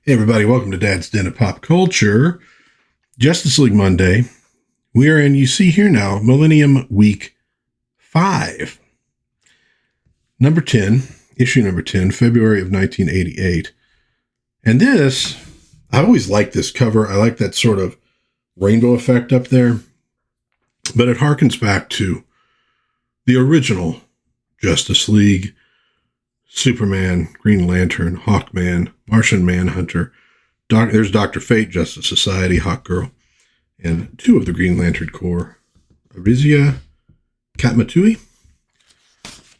Hey everybody, welcome to Dad's Den of Pop Culture. Justice League Monday. We are in, you see here now, Millennium Week 5. Number 10, issue number 10, February of 1988. And this, I always like this cover. I like that sort of rainbow effect up there. But it harkens back to the original Justice League. Superman, Green Lantern, Hawkman, Martian Manhunter. There's Dr. Fate, Justice Society, Hawkgirl, and two of the Green Lantern Corps. Arisia, Katmatui,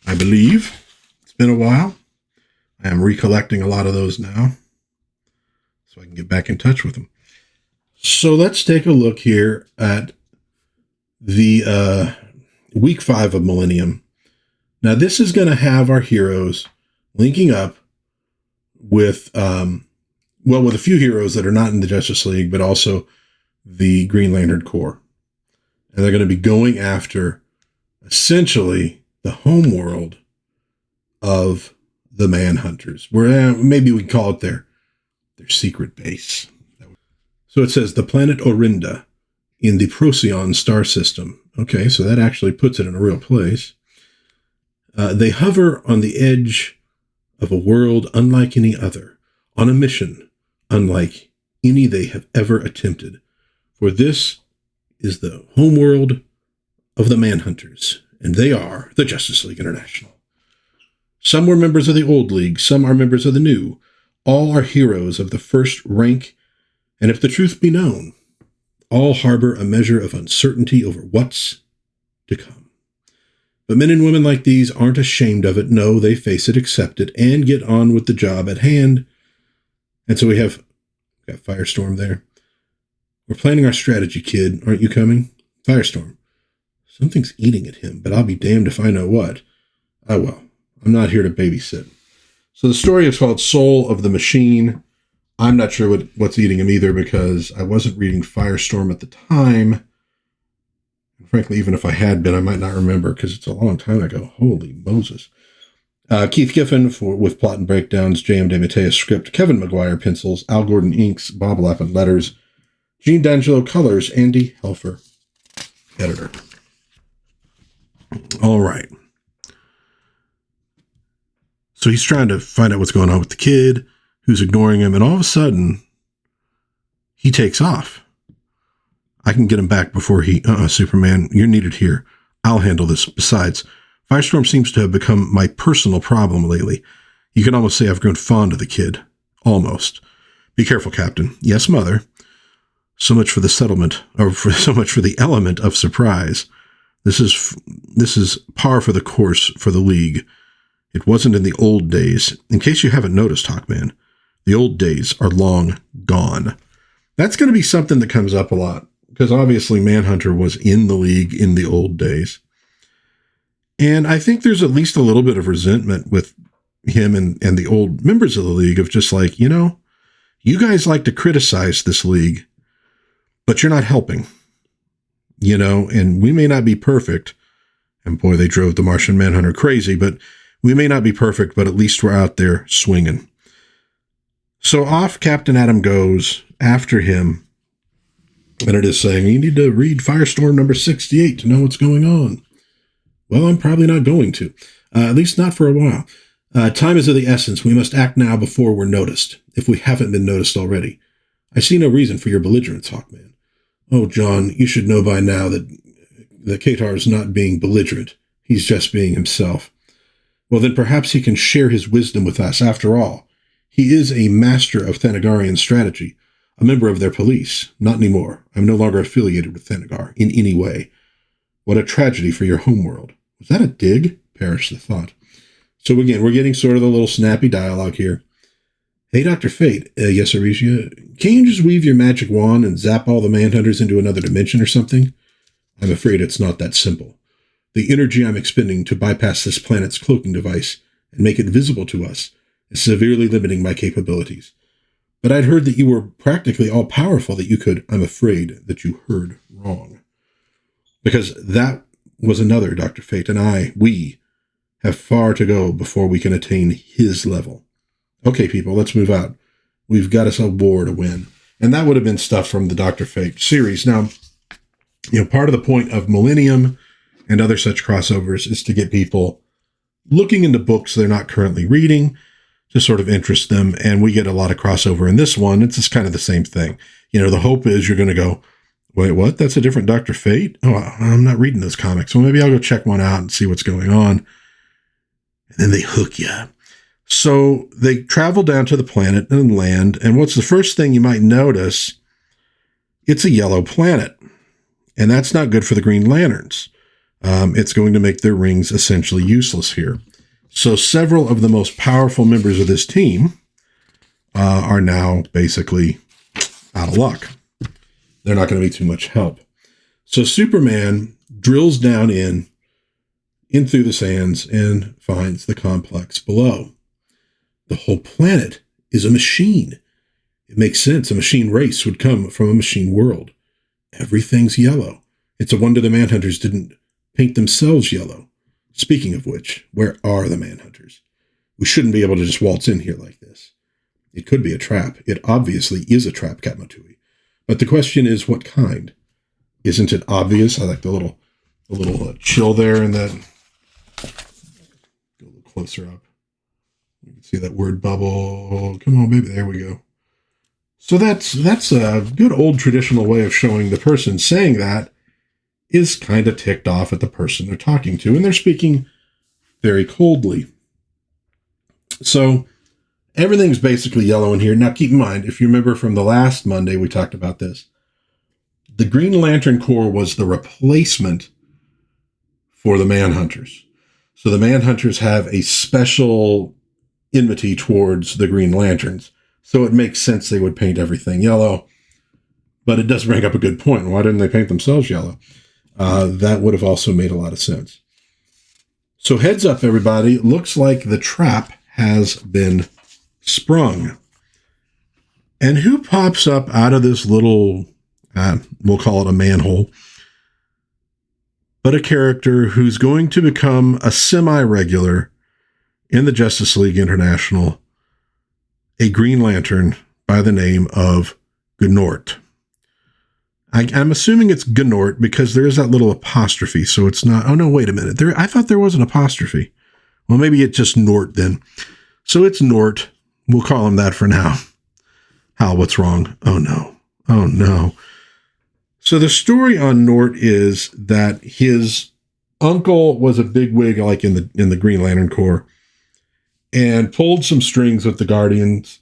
I believe. It's been a while. I am recollecting a lot of those now, so I can get back in touch with them. So let's take a look here at the Week 5 of Millennium. Now, this is going to have our heroes linking up with, with a few heroes that are not in the Justice League, but also the Green Lantern Corps. And they're going to be going after, essentially, the homeworld of the Manhunters. Where maybe we call it their secret base. So it says the planet Orinda in the Procyon star system. Okay, so that actually puts it in a real place. They hover on the edge of a world unlike any other, on a mission unlike any they have ever attempted. For this is the homeworld of the Manhunters, and they are the Justice League International. Some were members of the old league, some are members of the new. All are heroes of the first rank, and if the truth be known, all harbor a measure of uncertainty over what's to come. But men and women like these aren't ashamed of it. No, they face it, accept it, and get on with the job at hand. And so we got Firestorm there. We're planning our strategy, kid. Aren't you coming? Firestorm. Something's eating at him, but I'll be damned if I know what. Oh, well, I'm not here to babysit. So the story is called Soul of the Machine. I'm not sure what's eating him either because I wasn't reading Firestorm at the time. Frankly, even if I had been, I might not remember because it's a long time ago. Holy Moses. Keith Giffen with plot and breakdowns, J.M. DeMatteis script, Kevin Maguire pencils, Al Gordon inks, Bob Lappin letters, Gene D'Angelo colors, Andy Helfer editor. All right. So he's trying to find out what's going on with the kid, who's ignoring him, and all of a sudden, he takes off. I can get him back before Superman, you're needed here. I'll handle this. Besides, Firestorm seems to have become my personal problem lately. You can almost say I've grown fond of the kid. Almost. Be careful, Captain. Yes, Mother. So much for the settlement, or so much for the element of surprise. This is par for the course for the League. It wasn't in the old days. In case you haven't noticed, Hawkman, the old days are long gone. That's going to be something that comes up a lot. Because obviously Manhunter was in the League in the old days. And I think there's at least a little bit of resentment with him and the old members of the League of just like, you guys like to criticize this League, but you're not helping. And we may not be perfect. And boy, they drove the Martian Manhunter crazy, but we may not be perfect, but at least we're out there swinging. So off Captain Atom goes after him. And it is saying, you need to read Firestorm number 68 to know what's going on. Well, I'm probably not going to. At least not for a while. Time is of the essence. We must act now before we're noticed, if we haven't been noticed already. I see no reason for your belligerence, Hawkman. Oh, John, you should know by now that Katar is not being belligerent. He's just being himself. Well, then perhaps he can share his wisdom with us. After all, he is a master of Thanagarian strategy. A member of their police. Not anymore. I'm no longer affiliated with Thanagar in any way. What a tragedy for your homeworld. Was that a dig? Perish the thought. So again, we're getting sort of the little snappy dialogue here. Hey, Dr. Fate. Yes, Arisia. Can't you just weave your magic wand and zap all the Manhunters into another dimension or something? I'm afraid it's not that simple. The energy I'm expending to bypass this planet's cloaking device and make it visible to us is severely limiting my capabilities. But I'd heard that you were practically all-powerful, that you could. I'm afraid that you heard wrong. Because that was another Dr. Fate, and we have far to go before we can attain his level. Okay, people, let's move out. We've got us a war to win. And that would have been stuff from the Dr. Fate series. Now, part of the point of Millennium and other such crossovers is to get people looking into books they're not currently reading to sort of interest them. And we get a lot of crossover in this one. It's just kind of the same thing. The hope is you're going to go, wait, what? That's a different Dr. Fate? Oh, I'm not reading those comics. Well, maybe I'll go check one out and see what's going on. And then they hook you. So they travel down to the planet and land. And what's the first thing you might notice? It's a yellow planet. And that's not good for the Green Lanterns. It's going to make their rings essentially useless here. So several of the most powerful members of this team are now basically out of luck. They're not going to be too much help. So Superman drills down in through the sands and finds the complex below. The whole planet is a machine. It makes sense. A machine race would come from a machine world. Everything's yellow. It's a wonder the Manhunters didn't paint themselves yellow. Speaking of which, where are the Manhunters? We shouldn't be able to just waltz in here like this. It could be a trap. It obviously is a trap, Katmatui. But the question is, what kind? Isn't it obvious? I like the little chill there and that. Go a little closer up. You can see that word bubble. Come on, baby. There we go. So that's a good old traditional way of showing the person saying that is kind of ticked off at the person they're talking to, and they're speaking very coldly. So everything's basically yellow in here. Now, keep in mind, if you remember from the last Monday, we talked about this. The Green Lantern Corps was the replacement for the Manhunters. So the Manhunters have a special enmity towards the Green Lanterns. So it makes sense they would paint everything yellow. But it does bring up a good point. Why didn't they paint themselves yellow? That would have also made a lot of sense. So heads up, everybody. Looks like the trap has been sprung. And who pops up out of this little, we'll call it a manhole, but a character who's going to become a semi-regular in the Justice League International, a Green Lantern by the name of Gnort. I'm assuming it's Gnort because there is that little apostrophe, so it's not. Oh, no, wait a minute. I thought there was an apostrophe. Well, maybe it's just Nort then. So it's Nort. We'll call him that for now. Hal, what's wrong? Oh, no. Oh, no. So the story on Nort is that his uncle was a bigwig, like in the Green Lantern Corps, and pulled some strings with the Guardians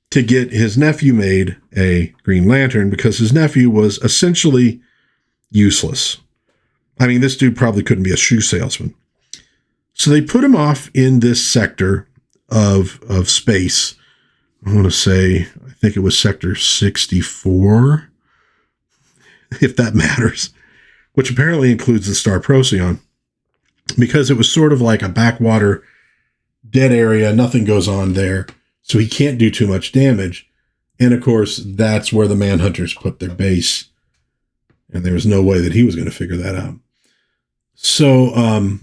to get his nephew made a Green Lantern because his nephew was essentially useless. I mean, this dude probably couldn't be a shoe salesman. So they put him off in this sector of space. I want to say, I think it was Sector 64, if that matters, which apparently includes the star Procyon, because it was sort of like a backwater dead area. Nothing goes on there. So he can't do too much damage. And of course, that's where the Manhunters put their base. And there was no way that he was going to figure that out. So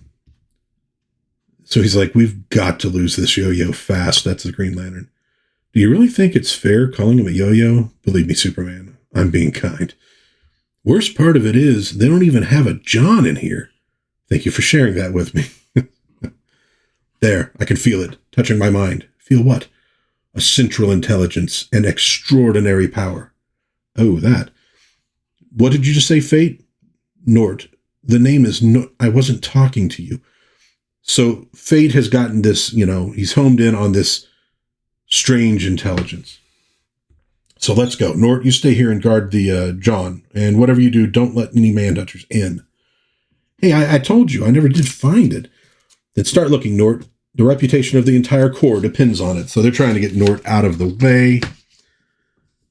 he's like, we've got to lose this yo-yo fast. That's the Green Lantern. Do you really think it's fair calling him a yo-yo? Believe me, Superman, I'm being kind. Worst part of it is they don't even have a John in here. Thank you for sharing that with me. There, I can feel it touching my mind. Feel what? A central intelligence and extraordinary power. Oh, that. What did you just say, Fate? Nort. The name is Nort. I wasn't talking to you. So Fate has gotten this, he's homed in on this strange intelligence. So let's go. Nort, you stay here and guard the John. And whatever you do, don't let any Manhunters in. Hey, I told you, I never did find it. Then start looking, Nort. The reputation of the entire Corps depends on it. So they're trying to get Nort out of the way.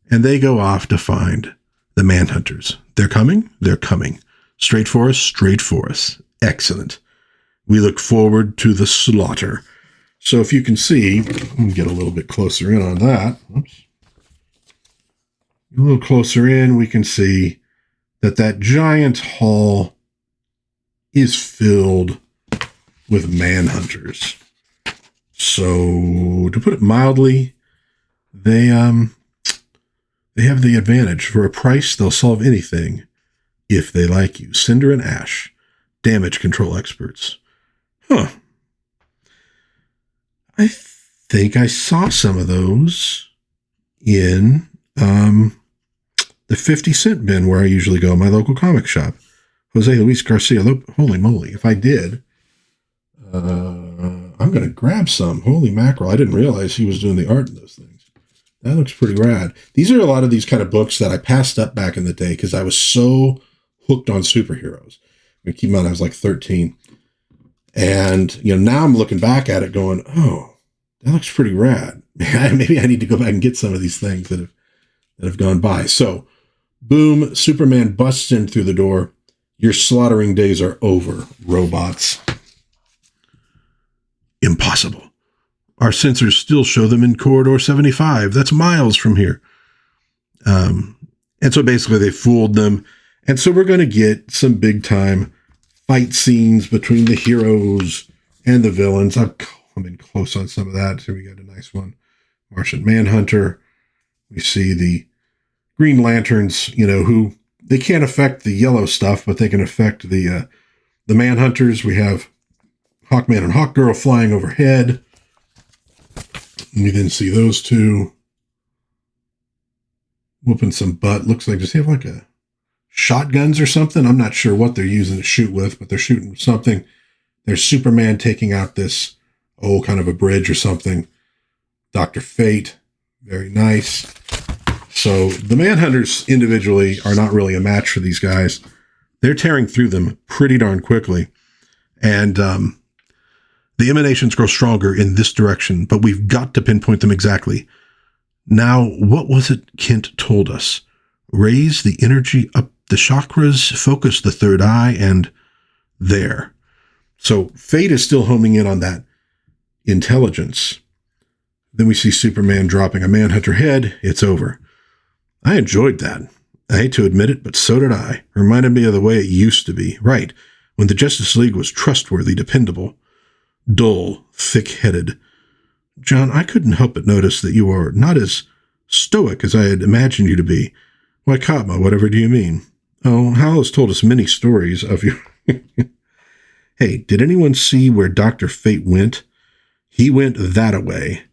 And they go off to find the Manhunters. They're coming? They're coming. Straight for us? Straight for us. Excellent. We look forward to the slaughter. So if you can see, let me get a little bit closer in on that. Oops. A little closer in, we can see that giant hall is filled with Manhunters. So, to put it mildly, they have the advantage. For a price, they'll solve anything if they like you. Cinder and Ash, damage control experts. Huh. I think I saw some of those in the 50-cent bin where I usually go, my local comic shop. Jose Luis Garcia. Holy moly. If I did, I'm going to grab some. Holy mackerel. I didn't realize he was doing the art in those things. That looks pretty rad. These are a lot of these kind of books that I passed up back in the day because I was so hooked on superheroes. I keep in mind, I was like 13. And, now I'm looking back at it going, oh, that looks pretty rad. Maybe I need to go back and get some of these things that have gone by. So, boom, Superman busts in through the door. Your slaughtering days are over, robots. Impossible. Our sensors still show them in Corridor 75. That's miles from here. And so basically they fooled them. And so we're going to get some big time fight scenes between the heroes and the villains. I've come in close on some of that. So we got a nice one. Martian Manhunter. We see the Green Lanterns, who they can't affect the yellow stuff, but they can affect the Manhunters. We have Hawkman and Hawkgirl flying overhead. And we then see those two whooping some butt. Looks like, does he have like a shotguns or something? I'm not sure what they're using to shoot with, but they're shooting something. There's Superman taking out this, kind of a bridge or something. Dr. Fate, very nice. So the Manhunters individually are not really a match for these guys. They're tearing through them pretty darn quickly. And the emanations grow stronger in this direction, but we've got to pinpoint them exactly. Now, what was it Kent told us? Raise the energy up the chakras, focus the third eye, and there. So Fate is still homing in on that intelligence. Then we see Superman dropping a Manhunter head. It's over. I enjoyed that. I hate to admit it, but so did I. Reminded me of the way it used to be. Right. When the Justice League was trustworthy, dependable, dull, thick-headed. John, I couldn't help but notice that you are not as stoic as I had imagined you to be. Why, Katma, whatever do you mean? Oh, Hal has told us many stories of you. Hey, did anyone see where Dr. Fate went? He went that-a-way.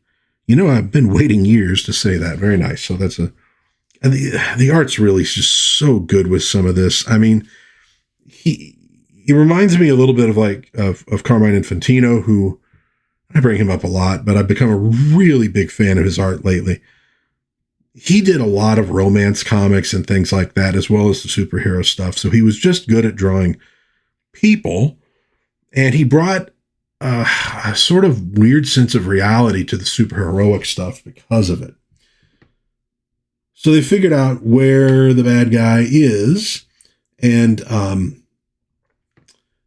I've been waiting years to say that. Very nice. So that's and the art's really just so good with some of this. I mean, he reminds me a little bit of Carmine Infantino, who I bring him up a lot, but I've become a really big fan of his art lately. He did a lot of romance comics and things like that, as well as the superhero stuff. So he was just good at drawing people, and he brought a sort of weird sense of reality to the superheroic stuff because of it. So they figured out where the bad guy is, and hang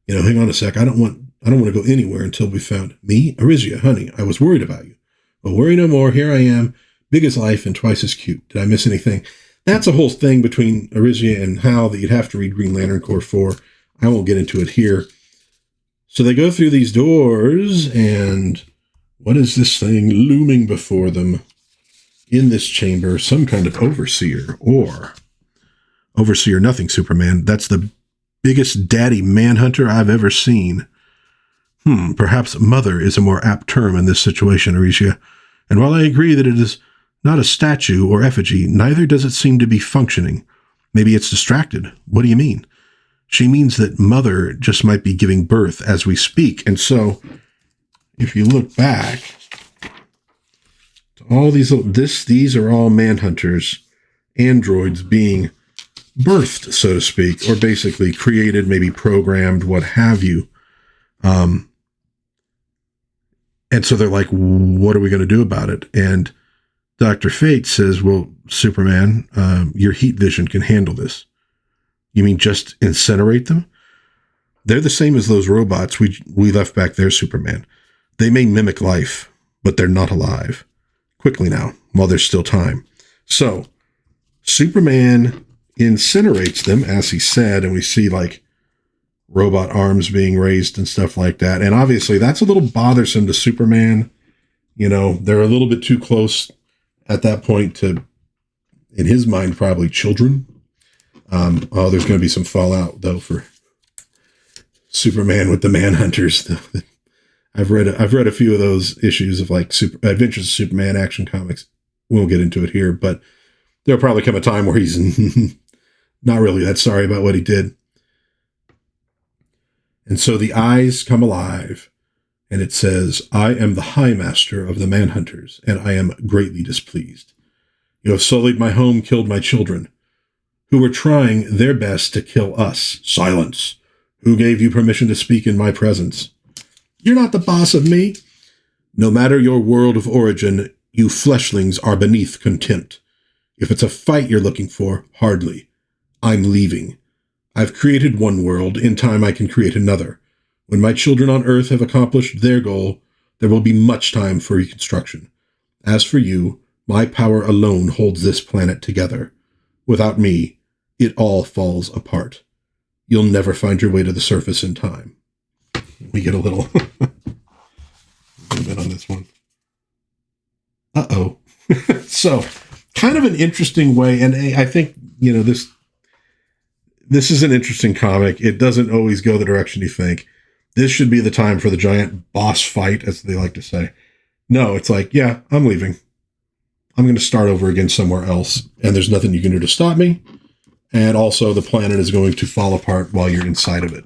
on a sec. I don't want to go anywhere until we found me, Arisia, honey. I was worried about you. But worry no more. Here I am, big as life and twice as cute. Did I miss anything? That's a whole thing between Arisia and Hal that you'd have to read Green Lantern Corps for. I won't get into it here. So they go through these doors, and what is this thing looming before them in this chamber? Some kind of overseer, or overseer nothing, Superman. That's the biggest daddy manhunter I've ever seen. Perhaps mother is a more apt term in this situation, Arisia. And while I agree that it is not a statue or effigy, neither does it seem to be functioning. Maybe it's distracted. What do you mean? She means that mother just might be giving birth as we speak. And so, if you look back, to all these are all manhunters, androids being birthed, so to speak, or basically created, maybe programmed, what have you. And so they're like, what are we going to do about it? And Dr. Fate says, well, Superman, your heat vision can handle this. You mean just incinerate them? They're the same as those robots we left back there, Superman. They may mimic life, but they're not alive. Quickly now, while there's still time. So, Superman incinerates them, as he said, and we see like robot arms being raised and stuff like that. And obviously that's a little bothersome to Superman. They're a little bit too close at that point to, in his mind, probably children. There's going to be some fallout, though, for Superman with the Manhunters. I've read a few of those issues of like Adventures of Superman action comics. We won't get into it here, but there'll probably come a time where he's not really that sorry about what he did. And so the eyes come alive, and it says, "I am the High Master of the Manhunters, and I am greatly displeased. You have sullied my home, killed my children, who were trying their best to kill us. Silence! Who gave you permission to speak in my presence? You're not the boss of me. No matter your world of origin, you fleshlings are beneath contempt. If it's a fight you're looking for, hardly. I'm leaving. I've created one world. In time, I can create another. When my children on Earth have accomplished their goal, there will be much time for reconstruction. As for you, my power alone holds this planet together. Without me, it all falls apart. You'll never find your way to the surface in time." We get a little bit on this one. Uh-oh. So, kind of an interesting way, and I think, this is an interesting comic. It doesn't always go the direction you think. This should be the time for the giant boss fight, as they like to say. No, it's like, yeah, I'm leaving. I'm going to start over again somewhere else, and there's nothing you can do to stop me. And also, the planet is going to fall apart while you're inside of it.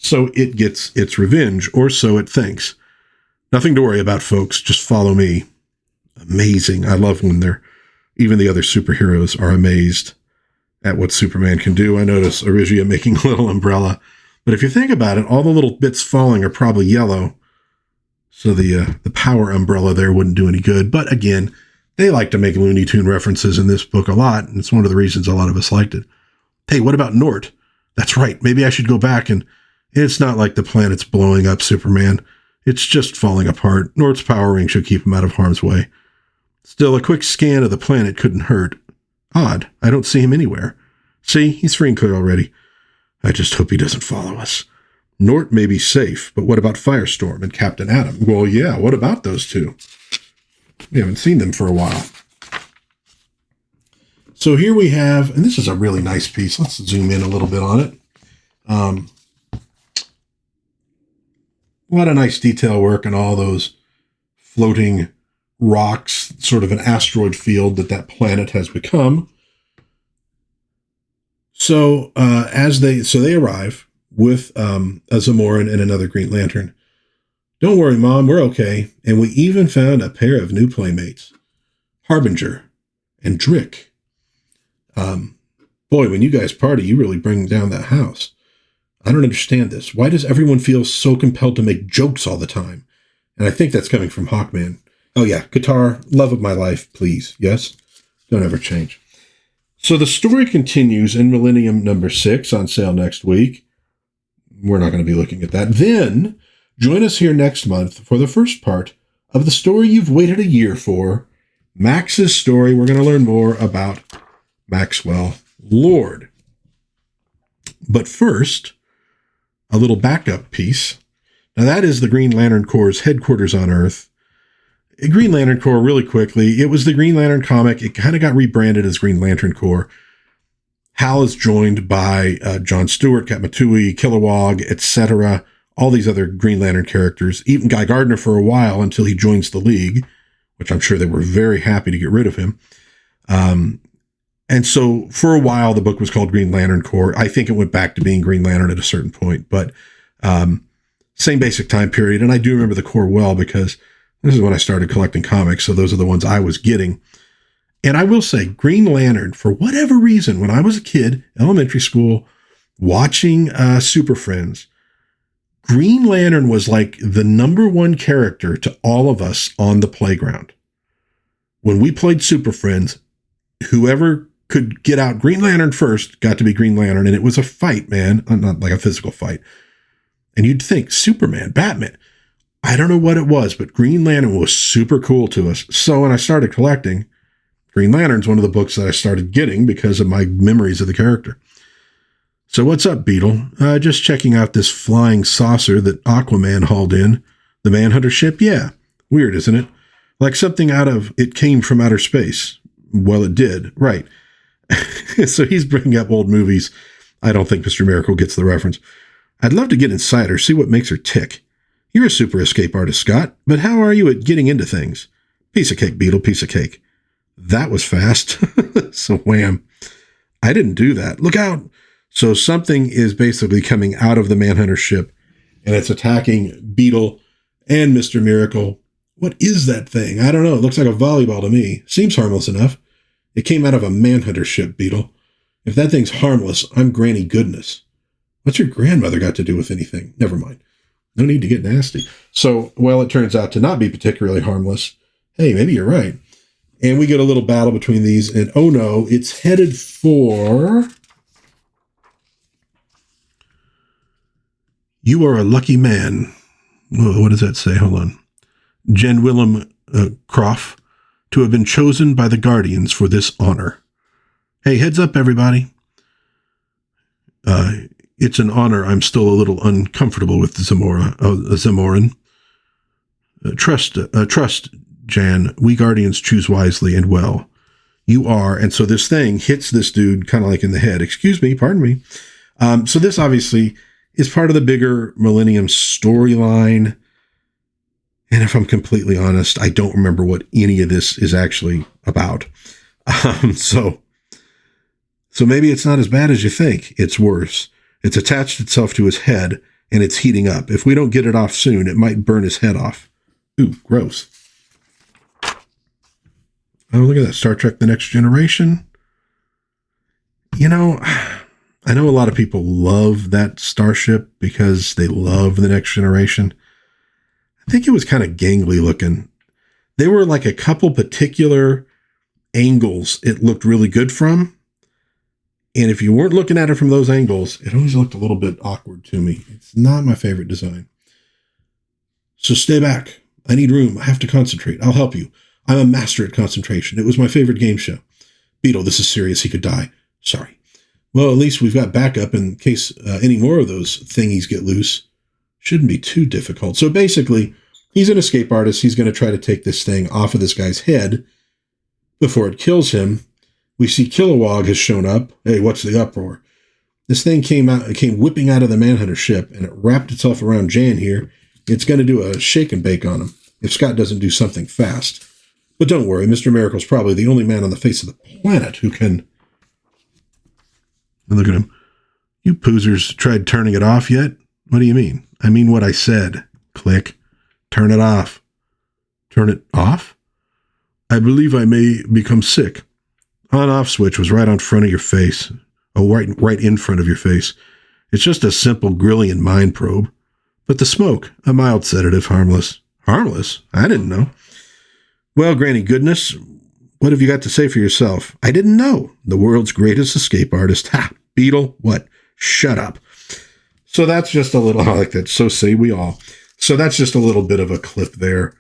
So it gets its revenge, or so it thinks. Nothing to worry about, folks. Just follow me. Amazing. I love when even the other superheroes are amazed at what Superman can do. I notice Arigia making a little umbrella. But if you think about it, all the little bits falling are probably yellow. So the power umbrella there wouldn't do any good. But again, they like to make Looney Tune references in this book a lot. And it's one of the reasons a lot of us liked it. Hey, what about Nort? That's right. Maybe I should go back, and it's not like the planet's blowing up Superman. It's just falling apart. Nort's power ring should keep him out of harm's way. Still, a quick scan of the planet couldn't hurt. Odd, I don't see him anywhere. See, he's free and clear already. I just hope he doesn't follow us. Nort may be safe, but what about Firestorm and Captain Atom? Well, yeah, what about those two? We haven't seen them for a while. So here we have, and this is a really nice piece. Let's zoom in a little bit on it. A lot of nice detail work and all those floating rocks, sort of an asteroid field that planet has become. So they arrive with a Zamoran and another Green Lantern. "Don't worry, Mom, we're okay. And we even found a pair of new playmates, Harbinger and Drick. Boy, when you guys party, you really bring down that house. I don't understand this. Why does everyone feel so compelled to make jokes all the time?" And I think that's coming from Hawkman. Oh yeah, guitar, love of my life, please. Yes? Don't ever change. So the story continues in Millennium number 6, on sale next week. We're not going to be looking at that. Then, join us here next month for the first part of the story you've waited a year for, Max's story. We're going to learn more about Maxwell Lord. But first, a little backup piece. Now that is the Green Lantern Corps' headquarters on Earth. Green Lantern Corps, really quickly, it was the Green Lantern comic. It kind of got rebranded as Green Lantern Corps. Hal is joined by John Stewart, Katmatui, Kilowog, etc., all these other Green Lantern characters, even Guy Gardner for a while until he joins the League, which I'm sure they were very happy to get rid of him. And so for a while, the book was called Green Lantern Corps. I think it went back to being Green Lantern at a certain point, but same basic time period. And I do remember the Corps well because this is when I started collecting comics, so those are the ones I was getting. And I will say, Green Lantern, for whatever reason, when I was a kid, elementary school, watching Super Friends, Green Lantern was like the number one character to all of us on the playground. When we played Super Friends, whoever could get out Green Lantern first got to be Green Lantern, and it was a fight, man, not like a physical fight. And you'd think, Superman, Batman, I don't know what it was, but Green Lantern was super cool to us. So when I started collecting, Green Lantern's one of the books that I started getting because of my memories of the character. So what's up, Beetle? Just checking out this flying saucer that Aquaman hauled in. The Manhunter ship? Yeah. Weird, isn't it? Like something out of It Came from Outer Space. Well, it did. Right. So he's bringing up old movies. I don't think Mr. Miracle gets the reference. I'd love to get inside her, see what makes her tick. You're a super escape artist, Scott, but how are you at getting into things? Piece of cake, Beetle, piece of cake. That was fast. So wham. I didn't do that. Look out. So something is basically coming out of the Manhunter ship, and it's attacking Beetle and Mr. Miracle. What is that thing? I don't know. It looks like a volleyball to me. Seems harmless enough. It came out of a Manhunter ship, Beetle. If that thing's harmless, I'm Granny Goodness. What's your grandmother got to do with anything? Never mind. No need to get nasty. So, well, it turns out to not be particularly harmless. Hey, maybe you're right. And we get a little battle between these, and oh no, it's headed for... You are a lucky man. Whoa, what does that say? Hold on. Jen Willem Croft, to have been chosen by the Guardians for this honor. Hey, heads up, everybody. It's an honor. I'm still a little uncomfortable with Zamoran. Trust, Jan. We Guardians choose wisely and well. You are. And so this thing hits this dude kind of like in the head. Excuse me. Pardon me. So this obviously is part of the bigger Millennium storyline. And if I'm completely honest, I don't remember what any of this is actually about. So maybe it's not as bad as you think. It's worse. It's attached itself to his head, and it's heating up. If we don't get it off soon, it might burn his head off. Ooh, gross. Oh, look at that. Star Trek The Next Generation. You know, I know a lot of people love that starship because they love The Next Generation. I think it was kind of gangly looking. There were like a couple particular angles it looked really good from. And if you weren't looking at it from those angles, it always looked a little bit awkward to me. It's not my favorite design. So stay back. I need room. I have to concentrate. I'll help you. I'm a master at concentration. It was my favorite game show. Beetle, this is serious. He could die. Sorry. Well, at least we've got backup in case any more of those thingies get loose. Shouldn't be too difficult. So basically, he's an escape artist. He's going to try to take this thing off of this guy's head before it kills him. We see Kilowog has shown up. Hey, what's the uproar? This thing came whipping out of the Manhunter ship, and it wrapped itself around Jan here. It's going to do a shake and bake on him if Scott doesn't do something fast. But don't worry, Mr. Miracle's probably the only man on the face of the planet who can... And look at him. You poozers tried turning it off yet? What do you mean? I mean what I said. Click. Turn it off. Turn it off? I believe I may become sick. On-off switch was right on front of your face. Oh, right in front of your face. It's just a simple Grillian mind probe. But the smoke, a mild sedative, harmless. Harmless? I didn't know. Well, Granny Goodness, what have you got to say for yourself? I didn't know. The world's greatest escape artist. Ha! Beetle, what? Shut up. So that's just a little, I like that. So say we all. So that's just a little bit of a clip there.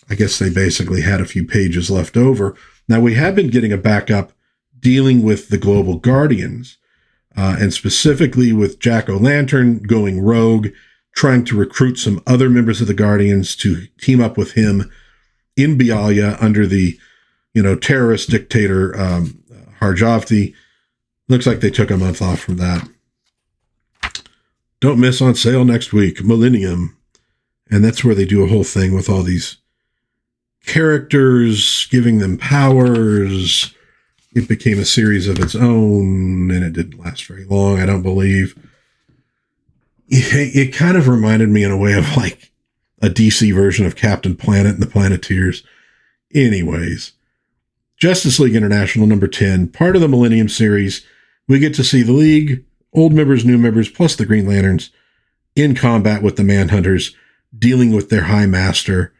I guess they basically had a few pages left over. Now, we have been getting a backup dealing with the Global Guardians, and specifically with Jack-O-Lantern going rogue, trying to recruit some other members of the Guardians to team up with him in Bialya under the, terrorist dictator Harjavti. Looks like they took a month off from that. Don't miss on sale next week, Millennium. And that's where they do a whole thing with all these characters, giving them powers. It became a series of its own, and it didn't last very long, I don't believe. It kind of reminded me in a way of like a DC version of Captain Planet and the Planeteers. Anyways, Justice League International number 10, part of the Millennium series. We get to see the League, old members, new members, plus the Green Lanterns in combat with the Manhunters, dealing with their High Master.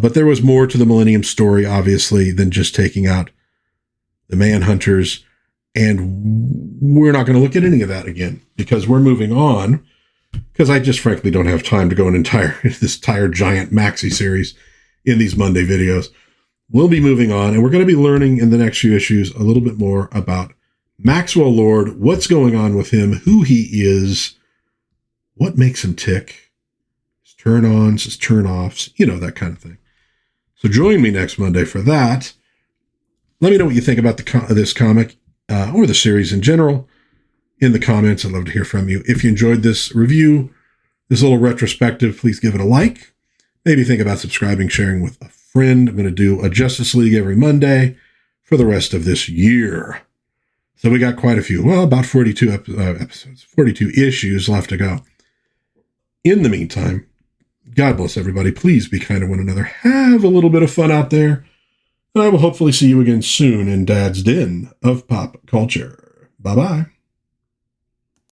But there was more to the Millennium story, obviously, than just taking out the Manhunters. And we're not going to look at any of that again because we're moving on. Because I just frankly don't have time to go this entire giant maxi series in these Monday videos. We'll be moving on, and we're going to be learning in the next few issues a little bit more about Maxwell Lord, what's going on with him, who he is, what makes him tick, his turn-ons, his turn-offs, that kind of thing. So join me next Monday for that. Let me know what you think about this comic or the series in general in the comments. I'd love to hear from you. If you enjoyed this review, this little retrospective, please give it a like. Maybe think about subscribing, sharing with a friend. I'm going to do a Justice League every Monday for the rest of this year. So we got quite a few, well, about 42 episodes, 42 issues left to go. In the meantime, God bless everybody. Please be kind to one another. Have a little bit of fun out there. And I will hopefully see you again soon in Dad's Den of Pop Culture. Bye-bye.